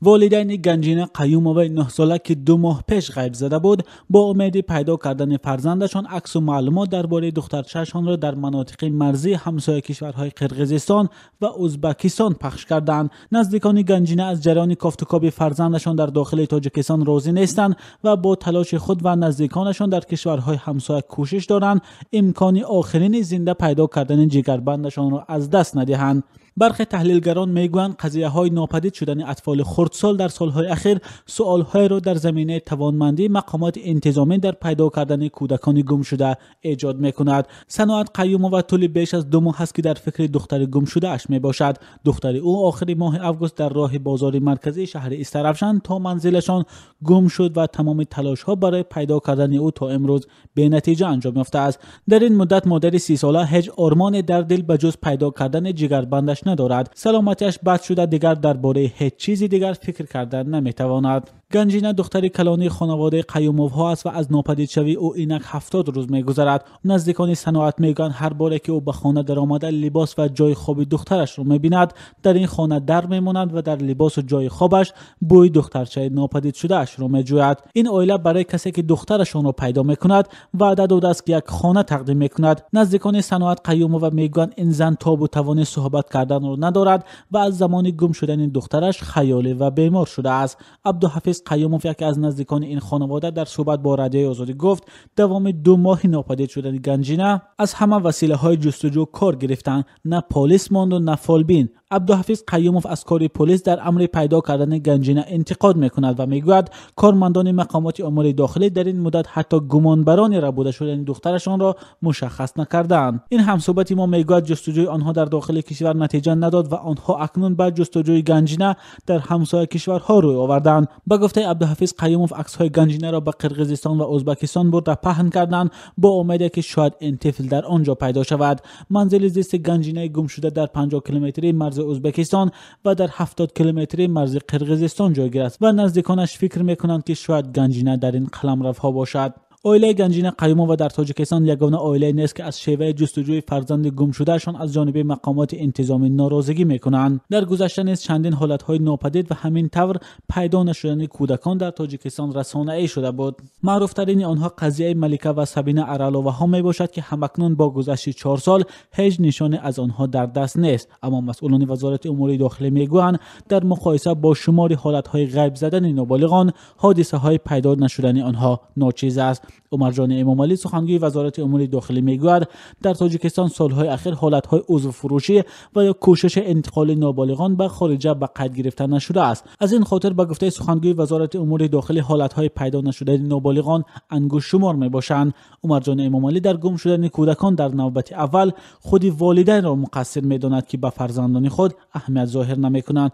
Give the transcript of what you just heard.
والدین گنجینه قیومووا 9 ساله که 2 ماه پیش غیب زده بود، با امید پیدا کردن فرزندشان عکس و معلومات درباره دخترچه‌شان را در مناطق مرزی همسایه کشورهای قرقیزستان و ازبکستان پخش کردند. نزدیکان گنجینه از جریان کافت و کاب فرزندشان در داخل تاجیکستان راضی نیستند و با تلاش خود و نزدیکانشان در کشورهای همسایه کوشش دارند امکان آخرین زنده پیدا کردن جگربندشان را از دست ندهند. برخی تحلیلگران میگویند قضیه‌های ناپدید شدن اطفال خردسال در سالهای اخیر سوال‌های را در زمینه توانمندی مقامات انتظامی در پیدا کردن کودکان گم شده ایجاد می‌کند. صنوات قیومووا طول بیش از 2 ماه است که در فکر دختر گم شده اش میباشد. دختر او آخر ماه آگوست در راه بازار مرکزی شهر استرابشان تا منزلشان گم شد و تمام تلاش‌ها برای پیدا کردن او تا امروز به نتیجه انجام یافته است. در این مدت مادر 30 ساله هیچ آرمان در دل به جز پیدا کردن جگربندش ندارد. سلامتیش بد شده دیگر درباره هیچ چیزی دیگر فکر کردن نمیتواند. گنجینه دختر کلانی خانواده قیومووا است و از ناپدید شوی او اینک 70 روز میگذرد. نزدیکان صنوات میگن هر باره که او به خانه درآمده لباس و جای خواب دخترش رو میبیند در این خانه در میماند و در لباس و جای خوابش بوی دخترچه ناپدید شده اش رو میجوید. این عائله برای کسی که دخترشون رو پیدا میکند وعده داده است که یک خانه تقدیم میکند. نزدیکان صنوات قیومووا میگن این زن تاب و توان صحبت کردن رو ندارد و از زمان گم شدن دخترش خیالی و بیمار شده است. عبدالحفیظ قیوموف یکی از نزدیکان این خانواده در صحبت با رادیوی آزادی گفت دوام 2 ماه ناپدید شدن گنجینه از همه وسیله های جستجو کار گرفتن، نه پلیس ماند و نه فالبین. عبدالحفیظ قیوموف از کار پلیس در امر پیدا کردن گنجینه انتقاد میکند و میگوید کارمندان مقامات امور داخلی در این مدت حتی گمانبران ربوده شدن دخترشان را مشخص نکردند. این همصحبت ما میگوید جستجوی آنها در داخل کشور نتیجه نداد و آنها اکنون بعد جستجوی گنجینه در همسایه کشورها روی آوردند. به گفته عبدالحفیظ قیوموف عکس‌های گنجینه را به قرقیزستان و ازبکستان برده پهن کردند با امیدی که شاید این طفل در آنجا پیدا شود. منزل زیست گنجینه گم شده در 50 کیلومتری مرز ازبکستان و در 70 کیلومتری مرز قرقیزستان جایگیر است و نزدیکانش فکر میکنند که شاید گنجینه در این قلمروها باشد. عائله گنجینه قیومووا در تاجیکستان یگانه عائله نیست که از شیوه جستجوی فرزند گم شدهشان از جانب مقامات انتظامی ناراضگی میکنند. در گذشته نیز چندین حالتهای ناپدید و همین طور پیدا نشدن کودکان در تاجیکستان رسانه‌ای شده بود. معروف ترین آنها قضیه ملیکه و سبینه ارالووا ها میباشد که همکنون با گذشت 4 سال هیچ نشانه از آنها در دست نیست، اما مسئولان وزارت امور داخلی میگویند در مقایسه با شمار حالتهای غیب زدن نابالغان حادثه های پیدا نشدن آنها ناچیز است. عمرجان امامعلی سخنگوی وزارت امور داخلی میگوید در تاجیکستان سالهای اخیر حالتهای عضو فروشی و یا کوشش انتقال نابالغان به خارجه به قید گرفته نشده است. از این خاطر به گفته سخنگوی وزارت امور داخلی حالتهای پیدا نشده نابالغان انگشت شمار میباشند. عمرجان امامعلی در گم شدن کودکان در نوبت اول خود والدین را مقصر میداند که به فرزندان خود اهمیت ظاهر نمیکنند.